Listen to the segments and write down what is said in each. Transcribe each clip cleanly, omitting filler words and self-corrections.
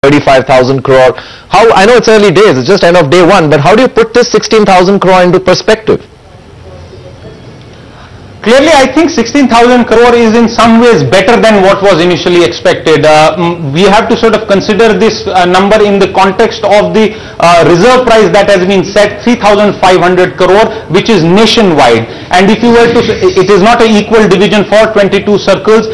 35,000 crore. How, I know it's early days, it's just end of day one, but how do you put this 16,000 crore into perspective? Clearly, I think 16,000 crore is in some ways better than what was initially expected. We have to sort of consider this number in the context of the reserve price that has been set, 3,500 crore, which is nationwide. And if you were to, it is not an equal division for 22 circles.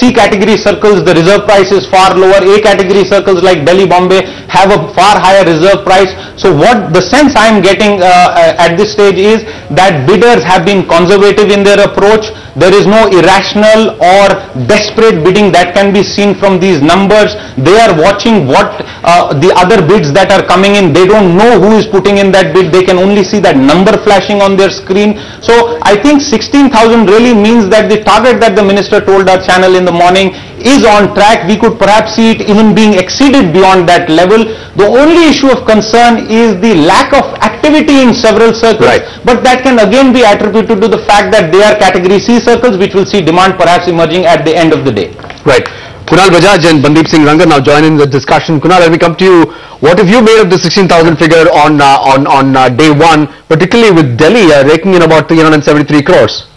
C category circles, the reserve price is far lower. A category circles like Delhi, Bombay have a far higher reserve price. So what the sense I am getting at this stage is that bidders have been conservative in their approach. There is no irrational or desperate bidding that can be seen from these numbers. They are watching what the other bids that are coming in. They don't know who is putting in that bid. They can only see that number flashing on their screen. So I think 16,000 really means that the target that the minister told our channel in the morning is on track. We could perhaps see it even being exceeded beyond that level. The only issue of concern is the lack of activity in several circles, right. But that can again be attributed to the fact that they are category C circles, which will see demand perhaps emerging at the end of the day. Right. Kunal Bajaj and Bundeep Singh Rangar now join in the discussion. Kunal, let me come to you. What have you made of the 16,000 figure on day one, particularly with Delhi raking in about 373 crores?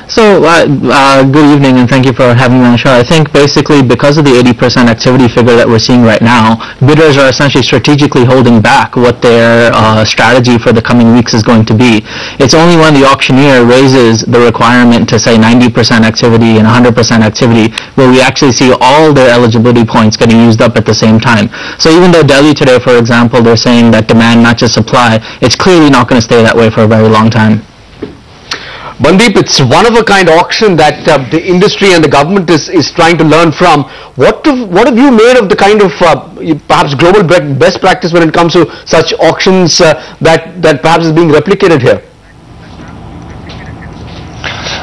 So, good evening and thank you for having me on the show. I think basically because of the 80% activity figure that we're seeing right now, bidders are essentially strategically holding back what their strategy for the coming weeks is going to be. It's only when the auctioneer raises the requirement to say 90% activity and 100% activity will we actually see all their eligibility points getting used up at the same time. So even though Delhi today, for example, they're saying that demand matches supply, it's clearly not going to stay that way for a very long time. Bundeep, it's one-of-a-kind auction that the industry and the government is trying to learn from. What have you made of the kind of perhaps global best practice when it comes to such auctions that perhaps is being replicated here?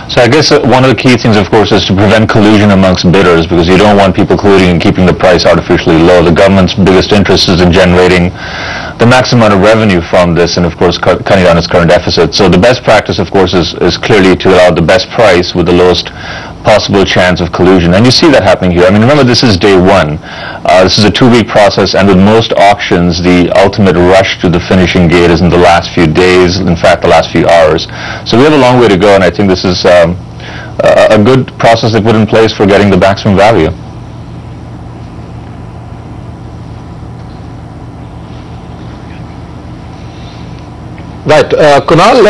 So I guess one of the key things, of course, is to prevent collusion amongst bidders, because you don't want people colluding and keeping the price artificially low. The government's biggest interest is in generating the maximum amount of revenue from this and, of course, cutting down its current deficit. So the best practice, of course, is clearly to allow the best price with the lowest possible chance of collusion. And you see that happening here. I mean, remember, this is day one. This is a 2-week process, and with most auctions, the ultimate rush to the finishing gate is in the last few days, in fact, the last few hours. So we have a long way to go, and I think this is a good process they put in place for getting the maximum value. Right. Kunal,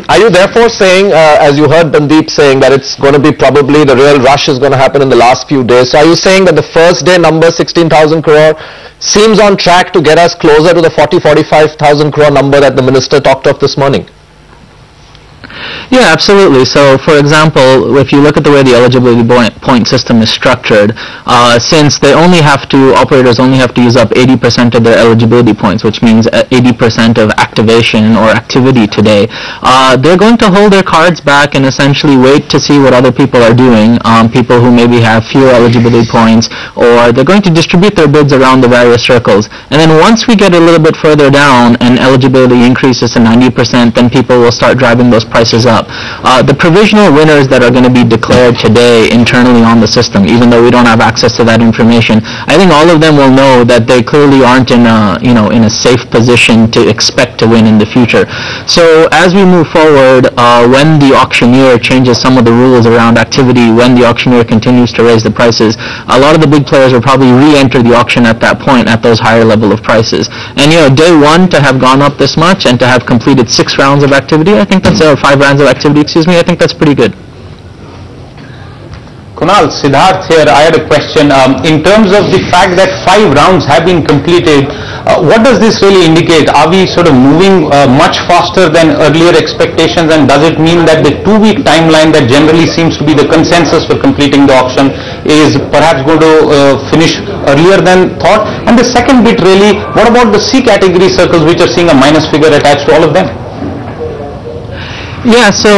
are you therefore saying, as you heard Bundeep saying, that it's going to be probably the real rush is going to happen in the last few days? So are you saying that the first day number, 16,000 crore, seems on track to get us closer to the 40-45,000 crore number that the minister talked of this morning? Yeah, absolutely. So, for example, if you look at the way the eligibility point system is structured, since operators only have to use up 80% of their eligibility points, which means 80% of activation or activity today, they're going to hold their cards back and essentially wait to see what other people are doing, people who maybe have fewer eligibility points, or they're going to distribute their bids around the various circles. And then once we get a little bit further down and eligibility increases to 90%, then people will start driving those prices up. The provisional winners that are going to be declared today internally on the system, even though we don't have access to that information, I think all of them will know that they clearly aren't in a safe position to expect to win in the future. So as we move forward, when the auctioneer changes some of the rules around activity, when the auctioneer continues to raise the prices, a lot of the big players will probably re-enter the auction at that point at those higher level of prices. And day one to have gone up this much and to have completed 6 rounds of activity, I think that's 5 rounds of activity, I think that's pretty good. Kunal, Siddharth here. I had a question. In terms of the fact that 5 rounds have been completed, what does this really indicate? Are we sort of moving much faster than earlier expectations, and does it mean that the 2-week timeline that generally seems to be the consensus for completing the auction is perhaps going to finish earlier than thought? And the second bit really, what about the C category circles which are seeing a minus figure attached to all of them? Yeah, so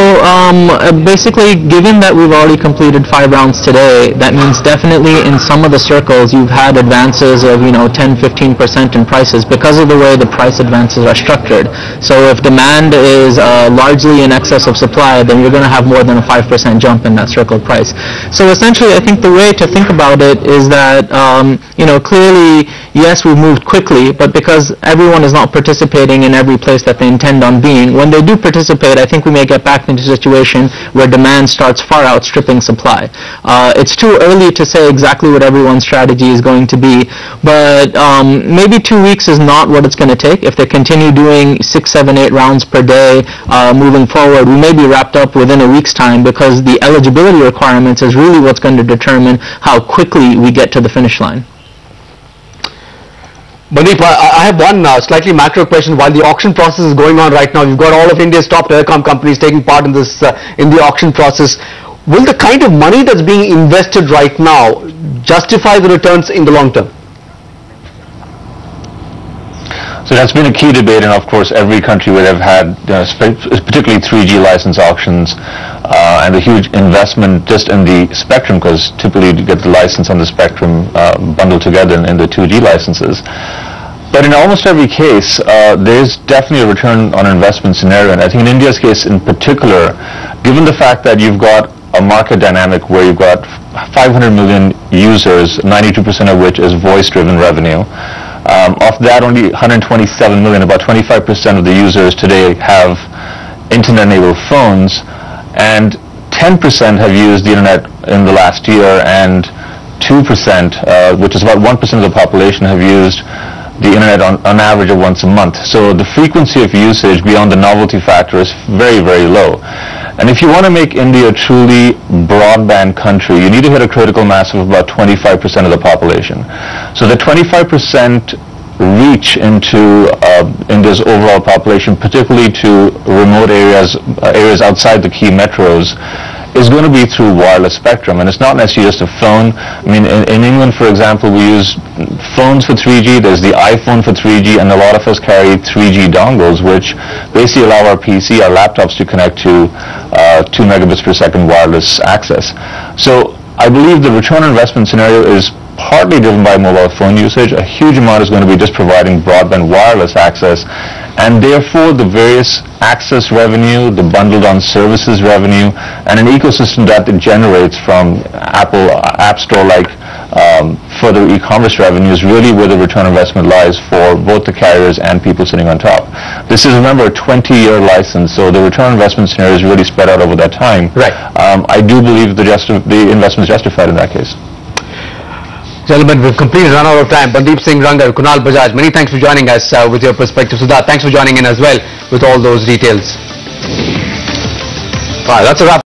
basically, given that we've already completed 5 rounds today, that means definitely in some of the circles you've had advances of 10-15% in prices because of the way the price advances are structured. So if demand is largely in excess of supply, then you're going to have more than a 5% jump in that circle price. So essentially, I think the way to think about it is that clearly, yes, we've moved quickly, but because everyone is not participating in every place that they intend on being, when they do participate, I think we may get back into a situation where demand starts far outstripping supply. It's too early to say exactly what everyone's strategy is going to be, but maybe 2 weeks is not what it's going to take. If they continue doing 6, 7, 8 rounds per day moving forward, we may be wrapped up within a week's time because the eligibility requirements is really what's going to determine how quickly we get to the finish line. Bundeep, I have one slightly macro question. While the auction process is going on right now, you've got all of India's top telecom companies taking part in this in the auction process. Will the kind of money that's being invested right now justify the returns in the long term? So that's been a key debate, and of course every country would have had, particularly 3G license auctions, and a huge investment just in the spectrum, because typically you get the license on the spectrum bundled together in the 2G licenses. But in almost every case, there's definitely a return on investment scenario, and I think in India's case in particular, given the fact that you've got a market dynamic where you've got 500 million users, 92% of which is voice-driven revenue. Of that, only 127 million, about 25% of the users today have internet-enabled phones, and 10% have used the internet in the last year, and 2%, which is about 1% of the population, have used the internet on average of once a month. So the frequency of usage beyond the novelty factor is very, very low. And if you want to make India a truly broadband country, you need to hit a critical mass of about 25% of the population. So the 25% reach into India's overall population, particularly to remote areas outside the key metros, is going to be through wireless spectrum, and it's not necessarily just a phone. I mean, in England, for example, we use phones for 3G, there's the iPhone for 3G, and a lot of us carry 3G dongles, which basically allow our PC, our laptops to connect to 2 megabits per second wireless access. So I believe the return on investment scenario is partly driven by mobile phone usage. A huge amount is going to be just providing broadband wireless access, and therefore the various access revenue, the bundled on services revenue, and an ecosystem that it generates from Apple App Store like further e-commerce revenue is really where the return on investment lies for both the carriers and people sitting on top. This is, remember, a 20-year license, so the return on investment scenario is really spread out over that time. Right. I do believe the investment is justified in that case. Gentlemen, we've completely run out of time. Bundeep Singh, Rangar, Kunal Bajaj, many thanks for joining us with your perspective. Siddharth, thanks for joining in as well with all those details. All right, that's a wrap.